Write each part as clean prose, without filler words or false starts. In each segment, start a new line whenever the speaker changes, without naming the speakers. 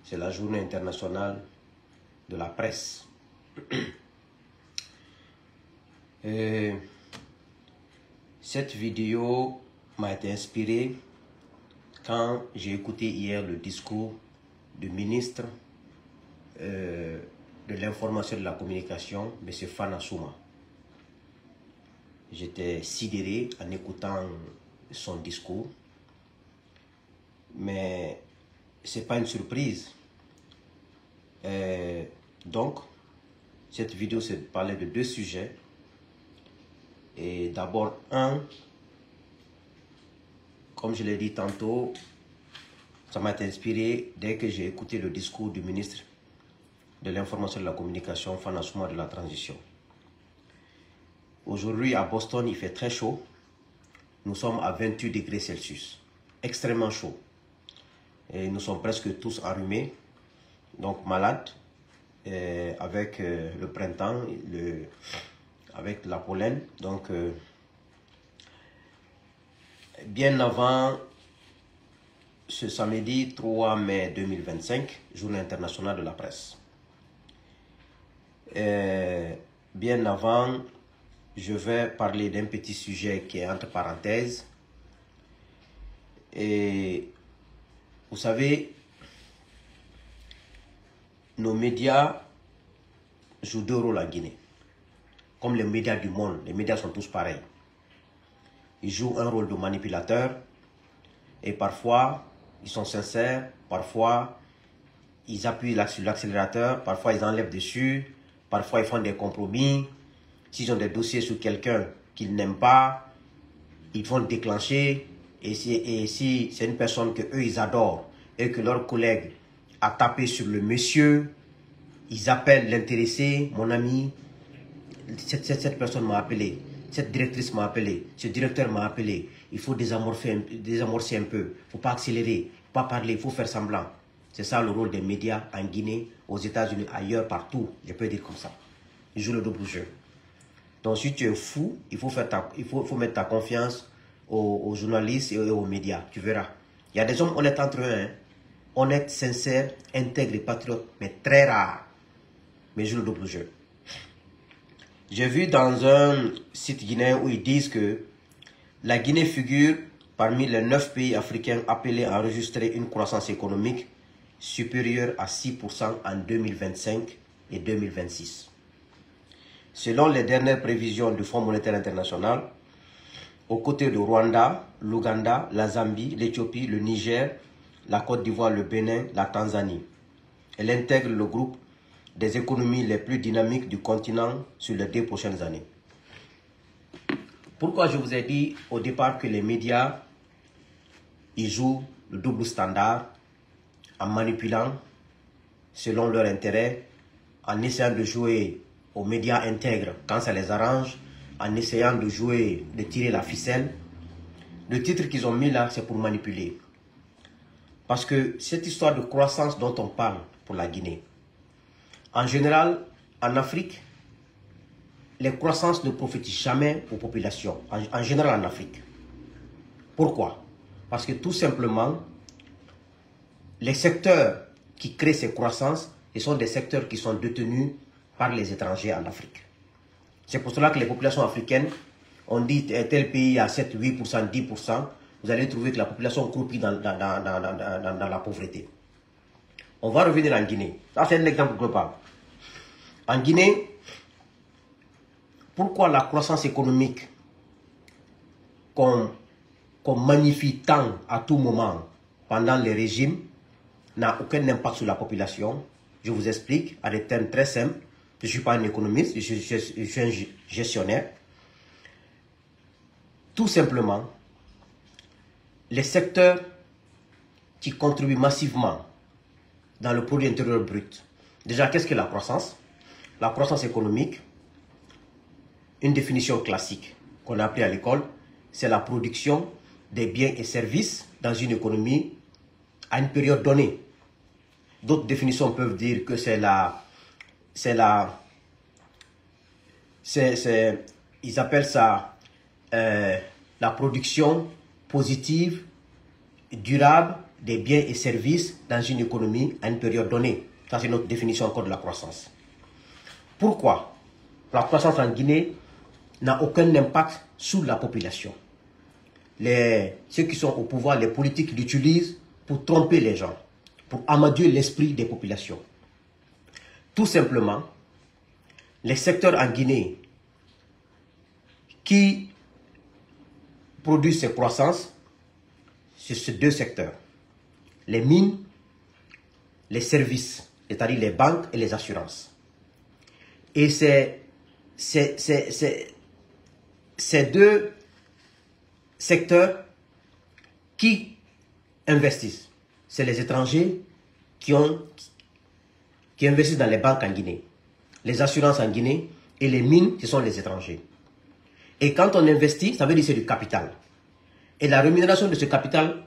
c'est la journée internationale de la presse. Cette vidéo m'a été inspirée quand j'ai écouté hier le discours du ministre de l'information et de la communication, M. Fana Souma. J'étais sidéré en écoutant son discours, mais ce n'est pas une surprise. Donc, cette vidéo se parlait de deux sujets. Et d'abord, comme je l'ai dit tantôt, ça m'a inspiré dès que j'ai écouté le discours du ministre de l'information et de la communication, Fana Souma, de la transition. Aujourd'hui, à Boston, il fait très chaud. Nous sommes à 28 degrés Celsius. Extrêmement chaud. Et nous sommes presque tous enrhumés, donc malades, avec le printemps, avec la pollen. Donc, bien avant ce samedi 3 mai 2025, Journée internationale de la presse. Bien avant, je vais parler d'un petit sujet qui est entre parenthèses. Et vous savez, nos médias jouent deux rôles en Guinée. Comme les médias du monde, les médias sont tous pareils. Ils jouent un rôle de manipulateur et parfois ils sont sincères, parfois ils appuient sur l'accélérateur, parfois ils enlèvent dessus, parfois ils font des compromis. S'ils ont des dossiers sur quelqu'un qu'ils n'aiment pas, ils vont le déclencher. Et si c'est une personne qu'eux ils adorent et que leurs collègues a tapé sur le monsieur, ils appellent l'intéressé, mon ami, cette personne m'a appelé, cette directrice m'a appelé, ce directeur m'a appelé. Il faut désamorcer un peu, il ne faut pas accélérer, il ne faut pas parler, il faut faire semblant. C'est ça le rôle des médias en Guinée, aux États-Unis, ailleurs, partout, je peux dire comme ça. Ils jouent le double jeu. Donc si tu es fou, il faut mettre ta confiance aux journalistes et aux médias, tu verras. Il y a des hommes honnêtes entre eux, hein. Honnêtes, sincères, intègres et patriotes, mais très rares. Mais jouent le double jeu. J'ai vu dans un site guinéen où ils disent que la Guinée figure parmi les 9 pays africains appelés à enregistrer une croissance économique supérieure à 6% en 2025 et 2026. Selon les dernières prévisions du Fonds monétaire international, aux côtés du Rwanda, l'Ouganda, la Zambie, l'Éthiopie, le Niger, la Côte d'Ivoire, le Bénin, la Tanzanie. Elle intègre le groupe des économies les plus dynamiques du continent sur les 2 prochaines années. Pourquoi je vous ai dit au départ que les médias, ils jouent le double standard en manipulant selon leur intérêt, en essayant de jouer aux médias intègres quand ça les arrange, en essayant de jouer, de tirer la ficelle. Le titre qu'ils ont mis là, c'est pour manipuler. Parce que cette histoire de croissance dont on parle pour la Guinée, en général, en Afrique, les croissances ne profitent jamais aux populations, en général en Afrique. Pourquoi? Parce que tout simplement, les secteurs qui créent ces croissances, ce sont des secteurs qui sont détenus par les étrangers en Afrique. C'est pour cela que les populations africaines, on dit tel pays a 7, 8%, 10%, vous allez trouver que la population croupit dans la pauvreté. On va revenir en Guinée. Ça, c'est un exemple global. En Guinée, pourquoi la croissance économique qu'on magnifie tant à tout moment pendant les régimes n'a aucun impact sur la population? Je vous explique à des termes très simples. Je ne suis pas un économiste, je suis un gestionnaire. Tout simplement, les secteurs qui contribuent massivement dans le produit intérieur brut. Déjà, qu'est-ce que la croissance? La croissance économique, une définition classique qu'on a appris à l'école, c'est la production des biens et services dans une économie à une période donnée. D'autres définitions peuvent dire que ils appellent ça la production positive, durable des biens et services dans une économie à une période donnée. Ça, c'est notre définition encore de la croissance. Pourquoi la croissance en Guinée n'a aucun impact sur la population? Ceux qui sont au pouvoir, les politiques l'utilisent pour tromper les gens, pour amadouer l'esprit des populations. Tout simplement, les secteurs en Guinée qui produisent ces croissances, c'est ces deux secteurs. Les mines, les services, c'est-à-dire les banques et les assurances. Et ces deux secteurs qui investissent, c'est les étrangers qui investissent dans les banques en Guinée, les assurances en Guinée et les mines, ce sont les étrangers. Et quand on investit, ça veut dire que c'est du capital. Et la rémunération de ce capital,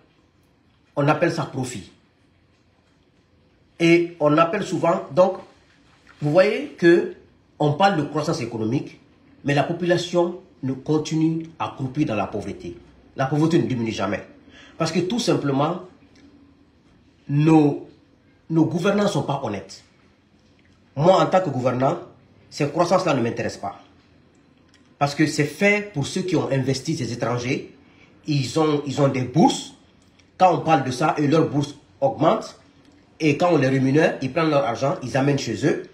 on appelle ça profit. Et on appelle souvent, donc, vous voyez que on parle de croissance économique, mais la population continue à croupir dans la pauvreté. La pauvreté ne diminue jamais. Parce que tout simplement, nos gouvernants ne sont pas honnêtes. Moi, en tant que gouvernant, ces croissances-là ne m'intéressent pas. Parce que c'est fait pour ceux qui ont investi, ces étrangers. Ils ont des bourses. Quand on parle de ça, et leurs bourses augmentent. Et quand on les rémunère, ils prennent leur argent, ils amènent chez eux.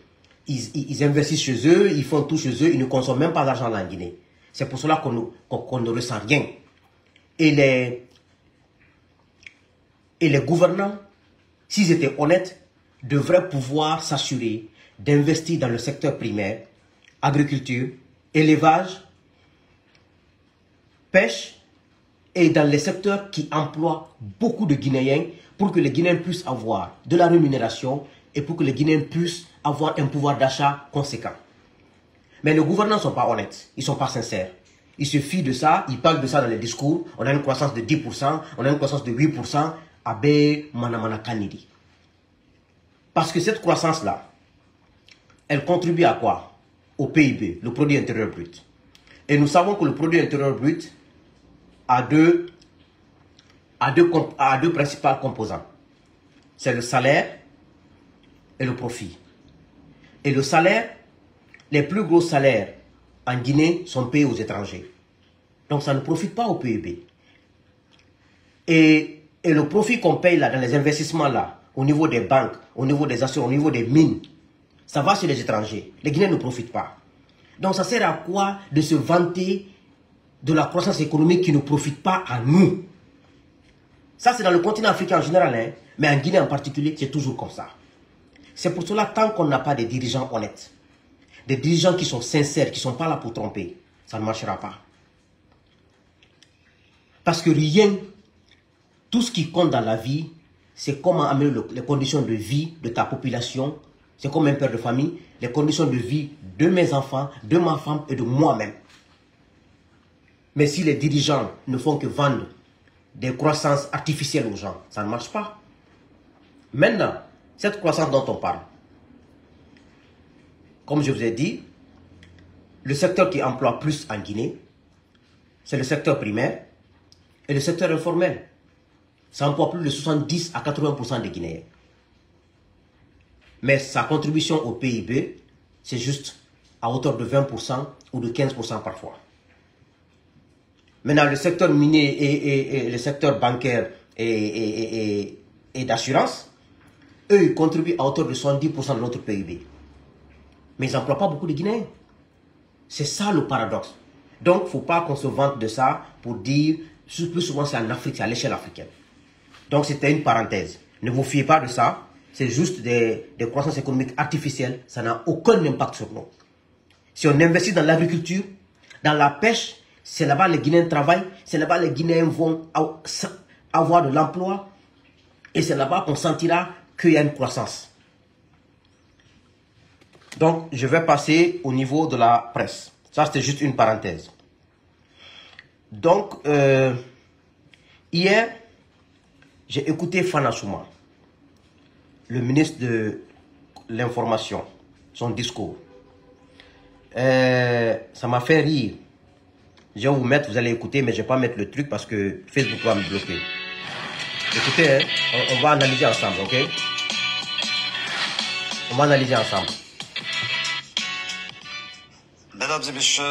Ils investissent chez eux, ils font tout chez eux, ils ne consomment même pas d'argent en Guinée. C'est pour cela qu'on ne ressent rien. Et les gouvernants, s'ils étaient honnêtes, devraient pouvoir s'assurer d'investir dans le secteur primaire, agriculture, élevage, pêche et dans les secteurs qui emploient beaucoup de Guinéens pour que les Guinéens puissent avoir de la rémunération et pour que les Guinéens puissent avoir un pouvoir d'achat conséquent. Mais les gouvernants ne sont pas honnêtes, ils ne sont pas sincères. Ils se fient de ça, ils parlent de ça dans les discours. On a une croissance de 10%, on a une croissance de 8%. Abe Manamana Kanidi. Parce que cette croissance-là, elle contribue à quoi? Au PIB, le produit intérieur brut. Et nous savons que le produit intérieur brut a deux principales composants. C'est le salaire et le profit. Et le salaire, les plus gros salaires en Guinée sont payés aux étrangers. Donc ça ne profite pas au PIB. Et le profit qu'on paye là, dans les investissements là, au niveau des banques, au niveau des assurances, au niveau des mines, ça va chez les étrangers. Les Guinéens ne profitent pas. Donc ça sert à quoi de se vanter de la croissance économique qui ne profite pas à nous? Ça c'est dans le continent africain en général, hein, mais en Guinée en particulier, c'est toujours comme ça. C'est pour cela, tant qu'on n'a pas des dirigeants honnêtes, des dirigeants qui sont sincères, qui ne sont pas là pour tromper, ça ne marchera pas. Parce que rien, tout ce qui compte dans la vie, c'est comment améliorer les conditions de vie de ta population. C'est comme un père de famille, les conditions de vie de mes enfants, de ma femme et de moi-même. Mais si les dirigeants ne font que vendre des croissances artificielles aux gens, ça ne marche pas. Maintenant, cette croissance dont on parle, comme je vous ai dit, le secteur qui emploie plus en Guinée, c'est le secteur primaire et le secteur informel. Ça emploie plus de 70 à 80% des Guinéens. Mais sa contribution au PIB, c'est juste à hauteur de 20% ou de 15% parfois. Maintenant, le secteur minier et le secteur bancaire et d'assurance, eux, ils contribuent à hauteur de 70% de notre PIB. Mais ils n'emploient pas beaucoup de Guinéens. C'est ça le paradoxe. Donc, il ne faut pas qu'on se vante de ça pour dire, plus souvent c'est en Afrique, c'est à l'échelle africaine. Donc, c'était une parenthèse. Ne vous fiez pas de ça. C'est juste des croissances économiques artificielles. Ça n'a aucun impact sur nous. Si on investit dans l'agriculture, dans la pêche, c'est là-bas les Guinéens travaillent. C'est là-bas les Guinéens vont avoir de l'emploi. Et c'est là-bas qu'on sentira qu'il y a une croissance. Donc, je vais passer au niveau de la presse. Ça, c'était juste une parenthèse. Donc, hier, j'ai écouté Fana Souma, le ministre de l'Information, son discours. Ça m'a fait rire. Je vais vous mettre, vous allez écouter, mais je ne vais pas mettre le truc parce que Facebook va me bloquer. Écoutez, hein, on va analyser ensemble, ok? On va analyser ensemble.
Mesdames et messieurs,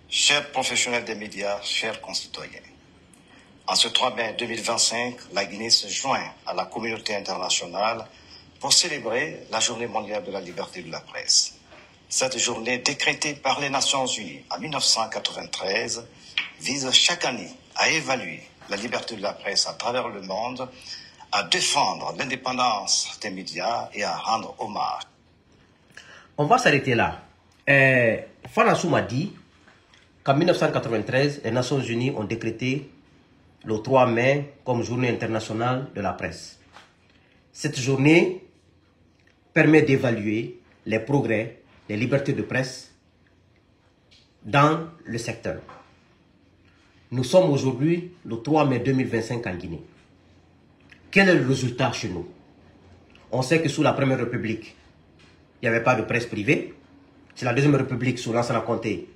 chers professionnels des médias, chers concitoyens, en ce 3 mai 2025, la Guinée se joint à la communauté internationale pour célébrer la Journée mondiale de la liberté de la presse. Cette journée, décrétée par les Nations Unies en 1993, vise chaque année à évaluer la liberté de la presse à travers le monde, à défendre l'indépendance des médias et à rendre hommage.
On va s'arrêter là. Fanassou m'a dit qu'en 1993, les Nations Unies ont décrété le 3 mai comme journée internationale de la presse. Cette journée permet d'évaluer les progrès, les libertés de presse dans le secteur. Nous sommes aujourd'hui le 3 mai 2025 en Guinée. Quel est le résultat chez nous? On sait que sous la Première République, il n'y avait pas de presse privée. C'est la Deuxième République, sous Lansana Conté,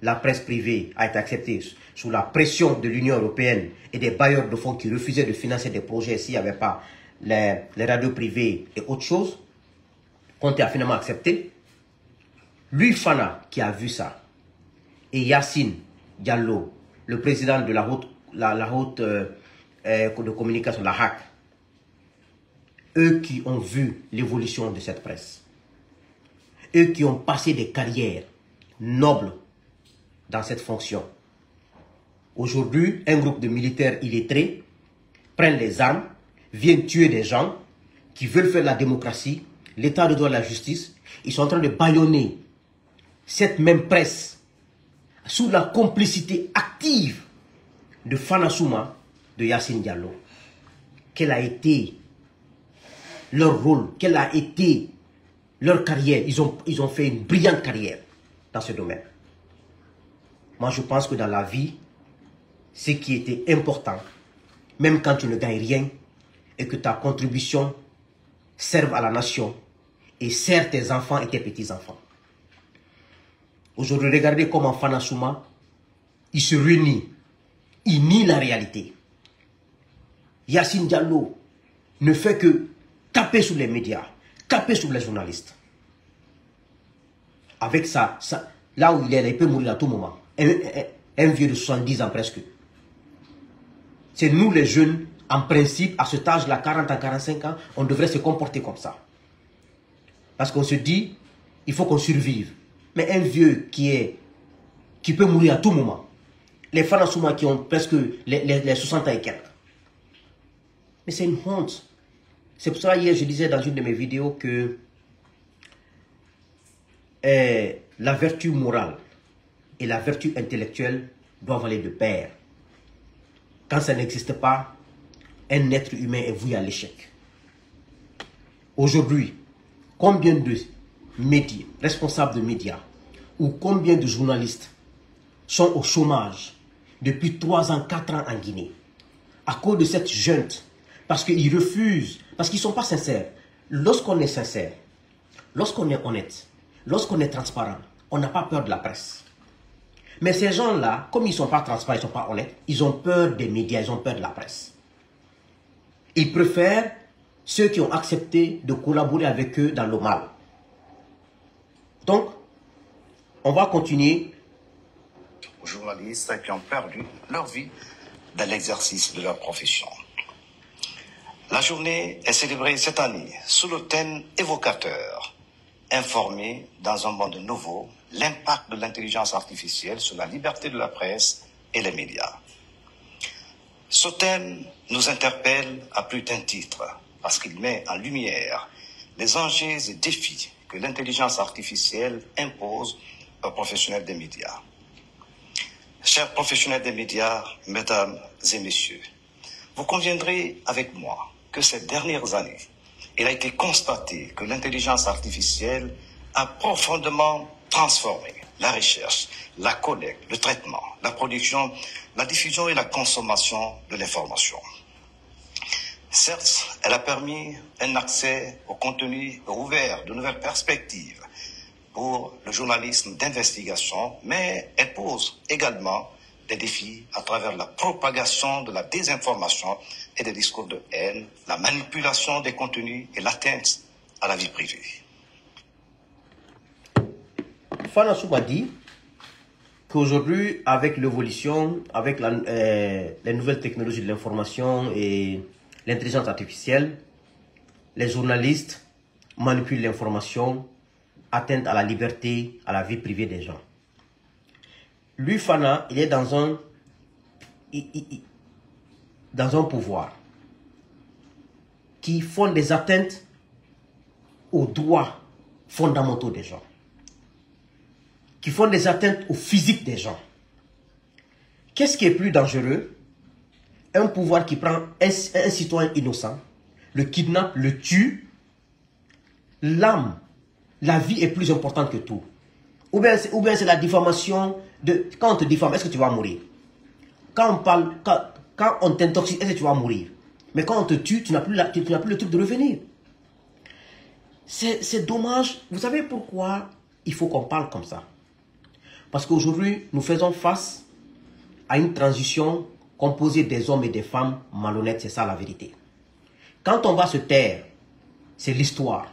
la presse privée a été acceptée sous la pression de l'Union européenne et des bailleurs de fonds qui refusaient de financer des projets s'il n'y avait pas les radios privées et autres choses. Conté a finalement accepté. Lui, Fana, qui a vu ça, et Yacine Diallo, le président de la haute de communication, la HAC, eux qui ont vu l'évolution de cette presse, eux qui ont passé des carrières nobles dans cette fonction. Aujourd'hui, un groupe de militaires illettrés prennent les armes, viennent tuer des gens qui veulent faire la démocratie, l'état de droit et la justice. Ils sont en train de bâillonner cette même presse sous la complicité active de Fanassouma, de Yacine Diallo. Quel a été leur rôle? Quelle a été leur carrière? Ils ont fait une brillante carrière dans ce domaine. Moi, je pense que dans la vie, ce qui était important, même quand tu ne gagnes rien, et que ta contribution serve à la nation et sert tes enfants et tes petits-enfants. Aujourd'hui, regardez comment Fanassouma, il se réunit, il nie la réalité. Yacine Diallo ne fait que taper sur les médias, taper sur les journalistes. Avec ça, là où il est, il peut mourir à tout moment. Un vieux de 70 ans presque. C'est nous les jeunes, en principe, à cet âge-là, 40 ans, 45 ans, on devrait se comporter comme ça. Parce qu'on se dit, il faut qu'on survive. Mais un vieux qui peut mourir à tout moment. Les Fanassouma qui ont presque les 60 ans et quelques. Mais c'est une honte. C'est pour ça, hier, je disais dans une de mes vidéos que la vertu morale et la vertu intellectuelle doivent aller de pair. Quand ça n'existe pas, un être humain est voué à l'échec. Aujourd'hui, combien de médias, responsables de médias, ou combien de journalistes sont au chômage depuis 3 ans, 4 ans en Guinée, à cause de cette junte, parce qu'ils refusent, parce qu'ils ne sont pas sincères. Lorsqu'on est sincère, lorsqu'on est honnête, lorsqu'on est transparent, on n'a pas peur de la presse. Mais ces gens-là, comme ils ne sont pas transparents, ils ne sont pas honnêtes, ils ont peur des médias, ils ont peur de la presse. Ils préfèrent ceux qui ont accepté de collaborer avec eux dans le mal. Donc, on va continuer.
Aux journalistes qui ont perdu leur vie dans l'exercice de leur profession. La journée est célébrée cette année sous le thème évocateur, informer dans un monde nouveau l'impact de l'intelligence artificielle sur la liberté de la presse et les médias. Ce thème nous interpelle à plus d'un titre parce qu'il met en lumière les enjeux et défis que l'intelligence artificielle impose aux professionnels des médias. Chers professionnels des médias, mesdames et messieurs, vous conviendrez avec moi que ces dernières années, il a été constaté que l'intelligence artificielle a profondément transformé la recherche, la collecte, le traitement, la production, la diffusion et la consommation de l'information. Certes, elle a permis un accès au contenu ouvert, de nouvelles perspectives pour le journalisme d'investigation, mais elle pose également des défis à travers la propagation de la désinformation et des discours de haine, la manipulation des contenus et l'atteinte à la vie privée.
Fana Souma dit qu'aujourd'hui, avec l'évolution, avec les nouvelles technologies de l'information et l'intelligence artificielle, les journalistes manipulent l'information, atteignent à la liberté, à la vie privée des gens. Lui, Fana, il est dans un pouvoir qui font des atteintes aux droits fondamentaux des gens, qui font des atteintes au physique des gens. Qu'est-ce qui est plus dangereux? Un pouvoir qui prend un citoyen innocent, le kidnappe, le tue. L'âme, la vie est plus importante que tout. Ou bien c'est la diffamation de... Quand on te diffame, est-ce que tu vas mourir? Quand on t'intoxique, est-ce que tu vas mourir? Mais quand on te tue, tu n'as plus le truc de revenir. C'est dommage. Vous savez pourquoi il faut qu'on parle comme ça? Parce qu'aujourd'hui, nous faisons face à une transition composée des hommes et des femmes malhonnêtes. C'est ça la vérité. Quand on va se taire, c'est l'histoire.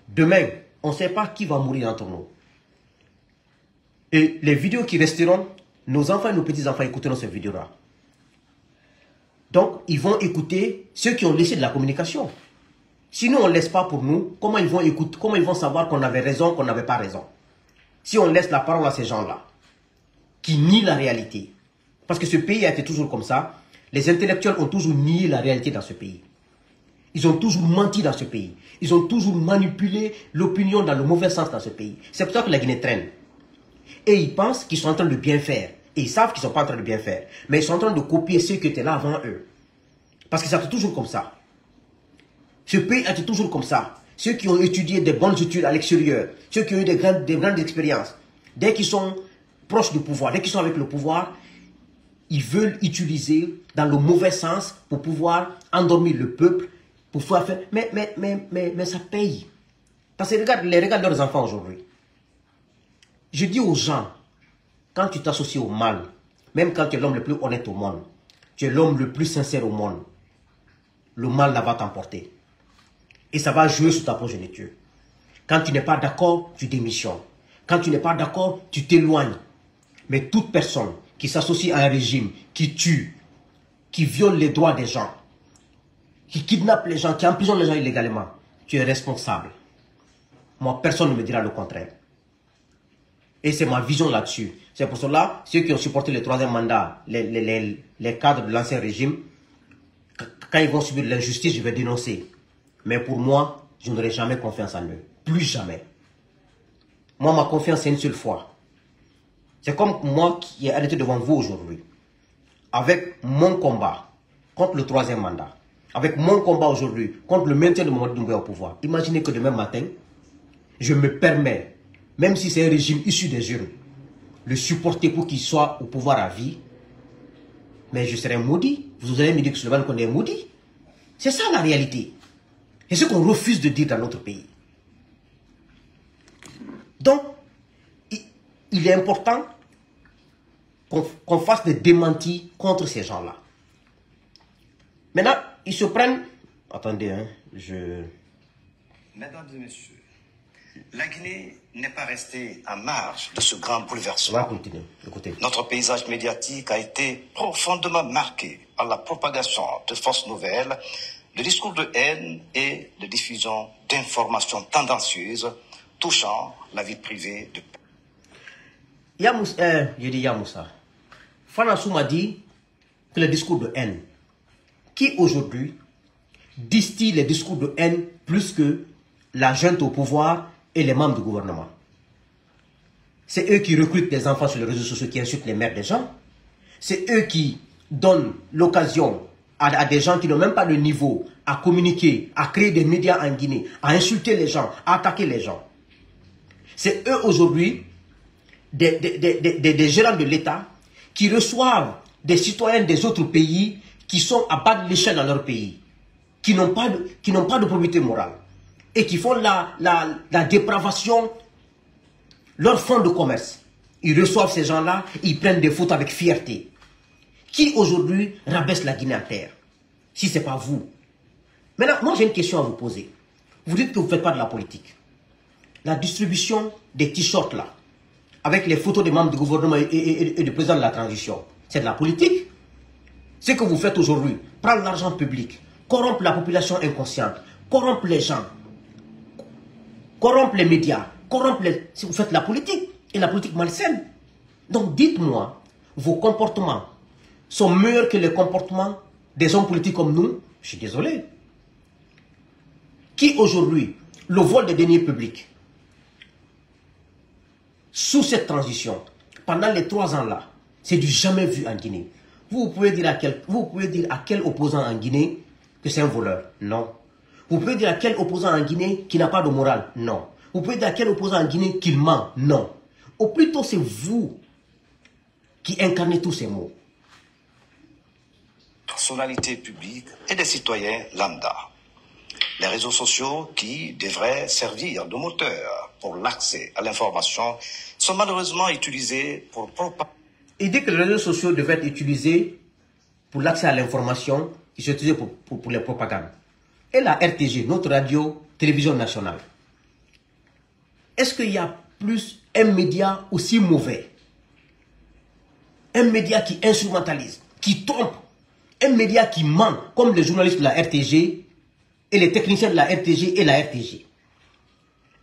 Demain, on ne sait pas qui va mourir entre nous. Et les vidéos qui resteront, nos enfants et nos petits-enfants écouteront ces vidéos-là. Donc, ils vont écouter ceux qui ont laissé de la communication. Sinon, on ne laisse pas pour nous, comment ils vont écouter, comment ils vont savoir qu'on avait raison, qu'on n'avait pas raison? Si on laisse la parole à ces gens-là, qui nient la réalité. Parce que ce pays a été toujours comme ça. Les intellectuels ont toujours nié la réalité dans ce pays. Ils ont toujours menti dans ce pays. Ils ont toujours manipulé l'opinion dans le mauvais sens dans ce pays. C'est pour ça que la Guinée traîne. Et ils pensent qu'ils sont en train de bien faire. Et ils savent qu'ils ne sont pas en train de bien faire. Mais ils sont en train de copier ceux qui étaient là avant eux. Parce que ça a été toujours comme ça. Ce pays a été toujours comme ça. Ceux qui ont étudié des bonnes études à l'extérieur, ceux qui ont eu des grandes expériences, dès qu'ils sont proches du pouvoir, dès qu'ils sont avec le pouvoir, ils veulent utiliser dans le mauvais sens pour pouvoir endormir le peuple, pour pouvoir faire... Mais ça paye. Parce que regarde leurs enfants aujourd'hui. Je dis aux gens, quand tu t'associes au mal, même quand tu es l'homme le plus honnête au monde, tu es l'homme le plus sincère au monde, le mal là va t'emporter. Et ça va jouer sur ta progéniture. Quand tu n'es pas d'accord, tu démissionnes. Quand tu n'es pas d'accord, tu t'éloignes. Mais toute personne qui s'associe à un régime, qui tue, qui viole les droits des gens, qui kidnappe les gens, qui emprisonne les gens illégalement, tu es responsable. Moi, personne ne me dira le contraire. Et c'est ma vision là-dessus. C'est pour cela, ceux qui ont supporté le troisième mandat, les cadres de l'ancien régime, quand ils vont subir l'injustice, je vais dénoncer. Mais pour moi, je n'aurai jamais confiance en eux. Plus jamais. Moi, ma confiance, c'est une seule fois. C'est comme moi qui ai arrêté devant vous aujourd'hui. Avec mon combat contre le troisième mandat. Avec mon combat aujourd'hui contre le maintien de Mamadi Doumbouya au pouvoir. Imaginez que demain matin, je me permets, même si c'est un régime issu des urnes, le supporter pour qu'il soit au pouvoir à vie. Mais je serai maudit. Vous allez me dire que Souleymane Condé est maudit. C'est ça la réalité. C'est ce qu'on refuse de dire dans notre pays. Donc, il est important qu'on fasse des démentis contre ces gens-là. Maintenant, ils se prennent... Attendez,
Mesdames et messieurs, la Guinée n'est pas restée en marge de ce grand bouleversement.
On va continuer. Écoutez.
Notre paysage médiatique a été profondément marqué par la propagation de fausses nouvelles, de discours de haine et de diffusion d'informations tendancieuses touchant la vie privée de...
Yamoussa. Fana Souma dit que le discours de haine, qui aujourd'hui distille les discours de haine plus que la junte au pouvoir et les membres du gouvernement. C'est eux qui recrutent des enfants sur les réseaux sociaux qui insultent les mères des gens. C'est eux qui donnent l'occasion à des gens qui n'ont même pas le niveau à communiquer, à créer des médias en Guinée, à insulter les gens, à attaquer les gens. C'est eux aujourd'hui, des gérants de l'État, qui reçoivent des citoyens des autres pays qui sont à bas de l'échelle dans leur pays, qui n'ont pas de probité morale et qui font la dépravation, leur fonds de commerce. Ils reçoivent ces gens-là, ils prennent des photos avec fierté. Qui aujourd'hui rabaisse la Guinée à terre? Si ce n'est pas vous. Maintenant, moi j'ai une question à vous poser. Vous dites que vous ne faites pas de la politique. La distribution des t-shirts là, avec les photos des membres du gouvernement et du président de la transition, c'est de la politique. Ce que vous faites aujourd'hui, prendre l'argent public, corrompre la population inconsciente, corrompre les gens, corrompre les médias, corrompre les... Vous faites la politique, et la politique malsaine. Donc dites-moi, vos comportements sont meilleurs que les comportements des hommes politiques comme nous? Je suis désolé. Qui aujourd'hui, le vol des deniers publics, sous cette transition, pendant les 3 ans là, c'est du jamais vu en Guinée. Vous pouvez dire à quel opposant en Guinée que c'est un voleur? Non. Vous pouvez dire à quel opposant en Guinée qui n'a pas de morale? Non. Vous pouvez dire à quel opposant en Guinée qu'il ment? Non. Ou plutôt c'est vous qui incarnez tous ces mots.
Personnalités publiques et des citoyens lambda. Les réseaux sociaux qui devraient servir de moteur pour l'accès à l'information sont malheureusement utilisés pour propager.
Il dit que les réseaux sociaux devaient être utilisés pour l'accès à l'information, ils sont utilisés pour les propagandes. Et la RTG, notre radio-télévision nationale, est-ce qu'il y a plus un média aussi mauvais? Un média qui instrumentalise, qui trompe, un média qui ment, comme les journalistes de la RTG et les techniciens de la RTG et la RTG.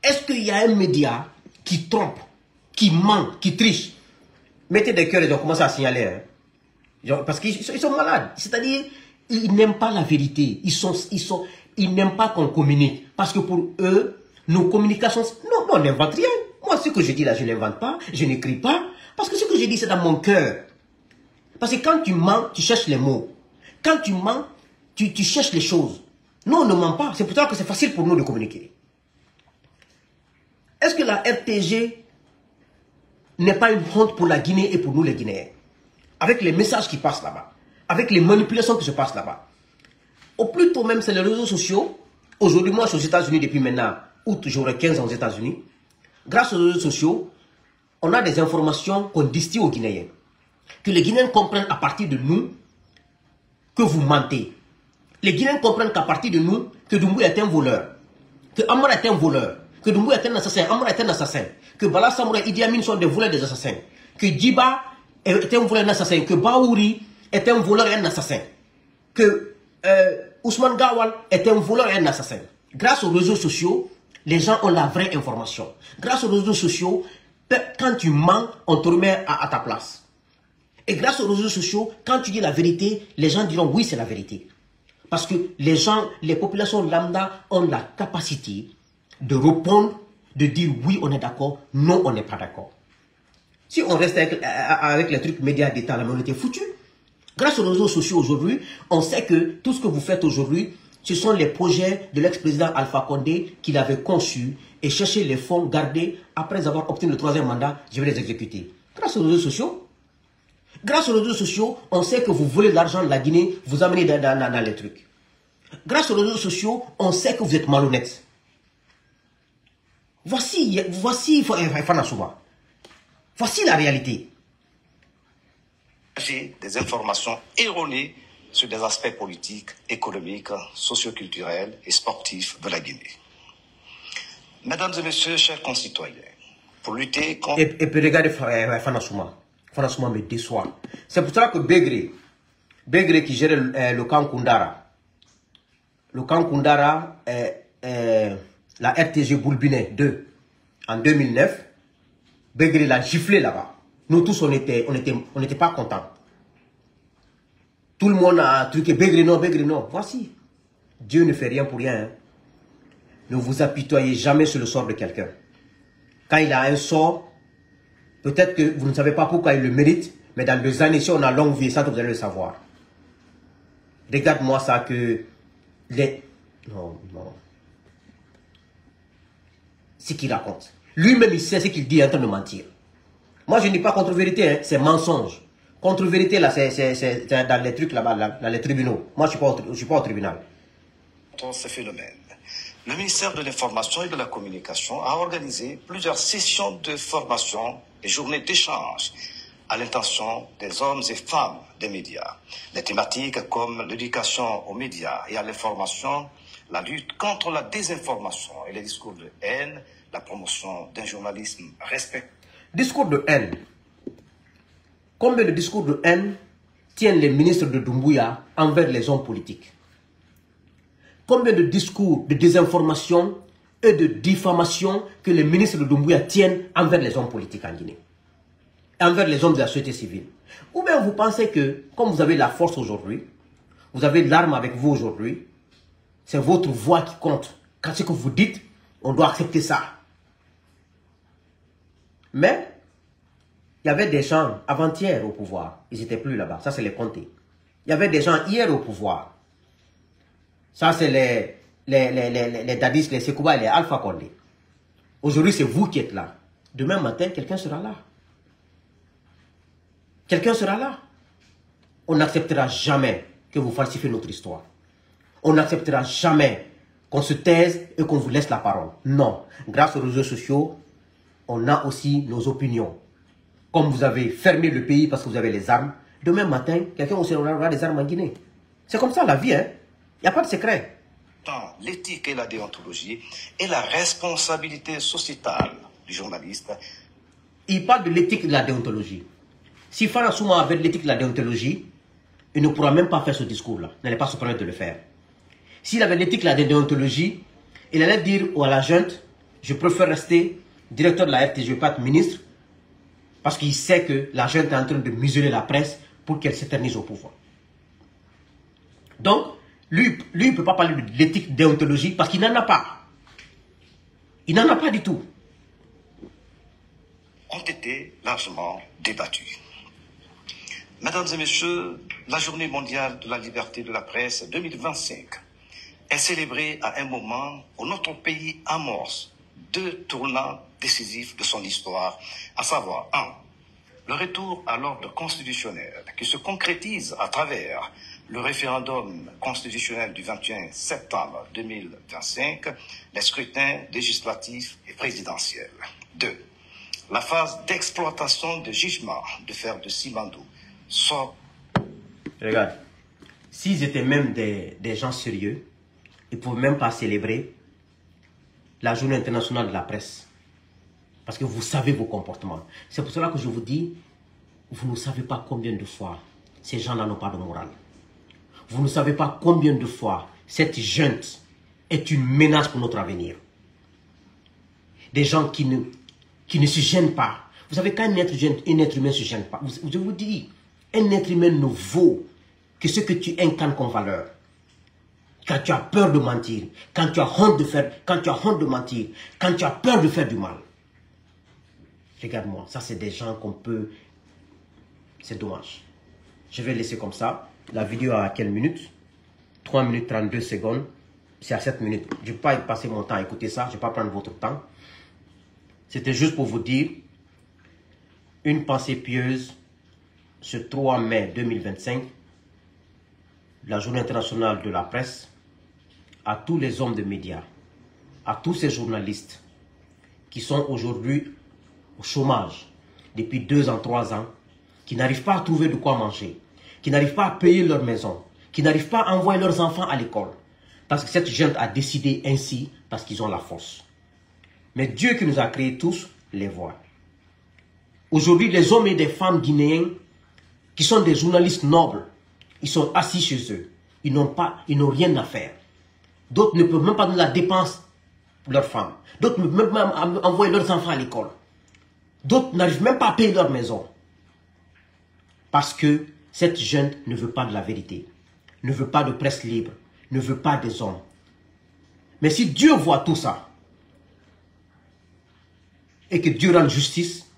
Est-ce qu'il y a un média qui trompe, qui ment, qui triche? Mettez des cœurs, ils ont commencé à signaler. Hein. Parce qu'ils sont malades. C'est-à-dire, ils n'aiment pas la vérité. Ils n'aiment pas qu'on communique. Parce que pour eux, nos communications... Non, on n'invente rien. Moi, ce que je dis là, je n'invente pas. Je n'écris pas. Parce que ce que je dis, c'est dans mon cœur. Parce que quand tu mens, tu cherches les mots. Quand tu mens, tu cherches les choses. Nous, on ne ment pas. C'est pour ça que c'est facile pour nous de communiquer. Est-ce que la RTG n'est pas une honte pour la Guinée et pour nous les Guinéens? Avec les messages qui passent là-bas. Avec les manipulations qui se passent là-bas. Au plus tôt même, c'est les réseaux sociaux. Aujourd'hui, moi, je suis aux États-Unis depuis maintenant, août, j'aurai 15 ans aux États-Unis. Grâce aux réseaux sociaux, on a des informations qu'on distille aux Guinéens. Que les Guinéens comprennent à partir de nous que vous mentez. Les Guinéens comprennent qu'à partir de nous, que Doumbouya est un voleur. Que Amara est un voleur. Que Doumbouya est un assassin. Amara est un assassin. Que Bala Samoura et Idi Amin sont des voleurs et des assassins. Que Djiba est un voleur et un assassin. Que Baouri est un voleur et un assassin. Que Ousmane Gawal est un voleur et un assassin. Grâce aux réseaux sociaux, les gens ont la vraie information. Grâce aux réseaux sociaux, quand tu mens, on te remet à ta place. Et grâce aux réseaux sociaux, quand tu dis la vérité, les gens diront oui, c'est la vérité. Parce que les gens, les populations lambda ont la capacité de répondre, de dire oui, on est d'accord, non, on n'est pas d'accord. Si on reste avec les trucs médias d'État, on était foutu. Grâce aux réseaux sociaux aujourd'hui, on sait que tout ce que vous faites aujourd'hui, ce sont les projets de l'ex-président Alpha Condé qu'il avait conçus et cherché les fonds gardés après avoir obtenu le 3e mandat, je vais les exécuter. Grâce aux réseaux sociaux. Grâce aux réseaux sociaux, on sait que vous volez l'argent de la Guinée, vous amenez dans les trucs. Grâce aux réseaux sociaux, on sait que vous êtes malhonnête. Voici Fanasouma. Voici la réalité.
J'ai des informations erronées sur des aspects politiques, économiques, socioculturels et sportifs de la Guinée. Mesdames et messieurs, chers concitoyens, pour lutter contre...
Et puis regardez Fanasouma. Fanasouma me déçoit. C'est pour ça que Begré qui gère le camp Koundara, la RTG Boulbinet 2, en 2009, Begré l'a giflé là-bas. Nous tous, on n'était pas contents. Tout le monde a truqué Begré non. Voici. Dieu ne fait rien pour rien. Hein. Ne vous apitoyez jamais sur le sort de quelqu'un. Quand il a un sort, peut-être que vous ne savez pas pourquoi il le mérite, mais dans 2 années, si on a longue vie, ça, vous allez le savoir. Regarde-moi ça que... Non. Ce qu'il raconte. Lui-même, il sait ce qu'il dit en train de mentir. Moi, je n'ai pas contre-vérité, hein, c'est mensonge. Contre-vérité, là, c'est dans les trucs là-bas, dans les tribunaux. Moi, je ne suis pas au tribunal.
Contre ce phénomène, le ministère de l'Information et de la Communication a organisé plusieurs sessions de formation et journées d'échange à l'intention des hommes et femmes des médias. Les thématiques comme l'éducation aux médias et à l'information, la lutte contre la désinformation et les discours de haine, la promotion d'un journalisme respectueux.
Discours de haine. Combien de discours de haine tiennent les ministres de Doumbouya envers les hommes politiques? Combien de discours de désinformation et de diffamation que les ministres de Doumbouya tiennent envers les hommes politiques en Guinée, envers les hommes de la société civile? Ou bien vous pensez que, comme vous avez la force aujourd'hui, vous avez l'arme avec vous aujourd'hui, c'est votre voix qui compte. Quand ce que vous dites, on doit accepter ça. Mais, il y avait des gens avant-hier au pouvoir, ils n'étaient plus là-bas, ça c'est les Conté. Il y avait des gens hier au pouvoir, ça c'est les Dadis, les Sekouba et les Alpha Condé. Aujourd'hui c'est vous qui êtes là. Demain matin, quelqu'un sera là. Quelqu'un sera là. On n'acceptera jamais que vous falsifiez notre histoire. On n'acceptera jamais qu'on se taise et qu'on vous laisse la parole. Non. Grâce aux réseaux sociaux, on a aussi nos opinions. Comme vous avez fermé le pays parce que vous avez les armes, demain matin, quelqu'un aura des armes en Guinée. C'est comme ça la vie, hein. Il n'y a pas de secret.
Dans l'éthique et la déontologie et la responsabilité sociétale du journaliste.
Il parle de l'éthique et de la déontologie. Si Fana Souma avait de l'éthique et de la déontologie, il ne pourra même pas faire ce discours-là. Il n'allait pas se permettre de le faire. S'il avait l'éthique et la déontologie, il allait dire à la junte, je préfère rester directeur de la RT, je ne veux pas être ministre, parce qu'il sait que la junte est en train de museler la presse pour qu'elle s'éternise au pouvoir. Donc, lui il ne peut pas parler de l'éthique déontologique parce qu'il n'en a pas. Il n'en a pas du tout.
Ont été largement débattus. Mesdames et messieurs, la Journée mondiale de la liberté de la presse 2025 est célébrée à un moment où notre pays amorce deux tournants décisifs de son histoire, à savoir, 1. Le retour à l'ordre constitutionnel qui se concrétise à travers le référendum constitutionnel du 21 septembre 2025, les scrutins législatifs et présidentiels. 2. La phase d'exploitation de jugement de fer de Simandou sort.
Regarde, s'ils étaient même des gens sérieux, ils ne pouvaient même pas célébrer la journée internationale de la presse. Parce que vous savez vos comportements. C'est pour cela que je vous dis, vous ne savez pas combien de fois ces gens-là n'ont pas de morale. Vous ne savez pas combien de fois cette junte est une menace pour notre avenir. Des gens qui ne se gênent pas. Vous savez, quand un être humain ne se gêne pas, je vous dis, un être humain ne vaut que ce que tu incarnes comme valeur. Quand tu as peur de mentir, quand tu as honte de mentir, quand tu as peur de faire du mal. Regarde-moi, ça c'est des gens qu'on peut... C'est dommage. Je vais laisser comme ça. La vidéo a quelle minute? 3 minutes 32 secondes. C'est à 7 minutes. Je ne vais pas passer mon temps à écouter ça. Je ne vais pas prendre votre temps. C'était juste pour vous dire une pensée pieuse ce 3 mai 2025, la journée internationale de la presse, à tous les hommes de médias, à tous ces journalistes qui sont aujourd'hui au chômage depuis 2 ans, 3 ans, qui n'arrivent pas à trouver de quoi manger, qui n'arrivent pas à payer leur maison, qui n'arrivent pas à envoyer leurs enfants à l'école. Parce que cette junte a décidé ainsi, parce qu'ils ont la force. Mais Dieu qui nous a créés tous les voit. Aujourd'hui, les hommes et des femmes guinéens qui sont des journalistes nobles, ils sont assis chez eux. Ils n'ont rien à faire. D'autres ne peuvent même pas donner la dépense pour leurs femmes. D'autres ne peuvent même pas envoyer leurs enfants à l'école. D'autres n'arrivent même pas à payer leur maison. Parce que cette junte ne veut pas de la vérité, ne veut pas de presse libre, ne veut pas des hommes. Mais si Dieu voit tout ça, et que Dieu rende justice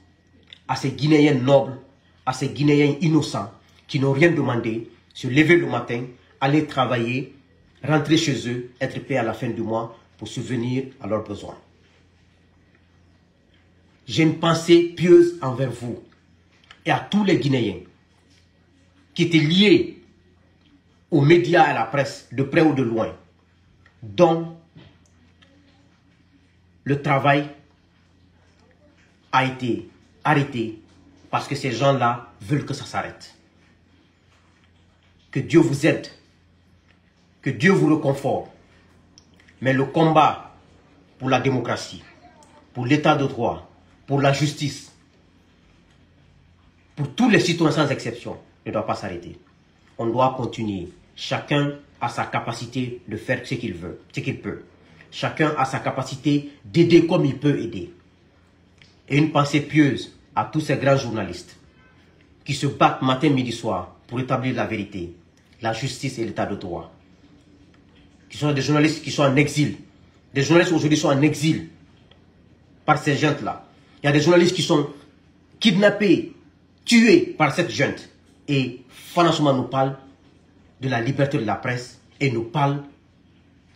à ces Guinéens nobles, à ces Guinéens innocents, qui n'ont rien demandé, se lever le matin, aller travailler, rentrer chez eux, être payés à la fin du mois pour subvenir à leurs besoins. J'ai une pensée pieuse envers vous et à tous les Guinéens qui étaient liés aux médias et à la presse, de près ou de loin, dont le travail a été arrêter parce que ces gens-là veulent que ça s'arrête. Que Dieu vous aide. Que Dieu vous réconforte. Mais le combat pour la démocratie, pour l'état de droit, pour la justice, pour tous les citoyens sans exception, ne doit pas s'arrêter. On doit continuer. Chacun a sa capacité de faire ce qu'il veut, ce qu'il peut. Chacun a sa capacité d'aider comme il peut aider. Et une pensée pieuse à tous ces grands journalistes qui se battent matin, midi, soir pour établir la vérité, la justice et l'état de droit. Qui sont des journalistes qui sont en exil. Des journalistes aujourd'hui sont en exil par ces gens-là. Il y a des journalistes qui sont kidnappés, tués par cette junte. Et franchement, nous parle de la liberté de la presse et nous parle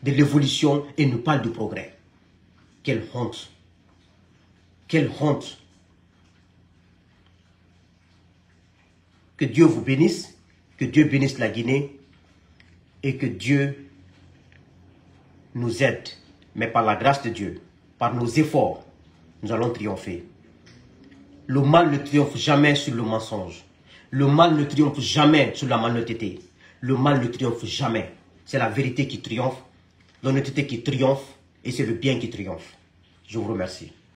de l'évolution et nous parle du progrès. Quelle honte! Quelle honte! Que Dieu vous bénisse, que Dieu bénisse la Guinée et que Dieu nous aide. Mais par la grâce de Dieu, par nos efforts, nous allons triompher. Le mal ne triomphe jamais sur le mensonge. Le mal ne triomphe jamais sur la malhonnêteté. Le mal ne triomphe jamais. C'est la vérité qui triomphe, l'honnêteté qui triomphe et c'est le bien qui triomphe. Je vous remercie.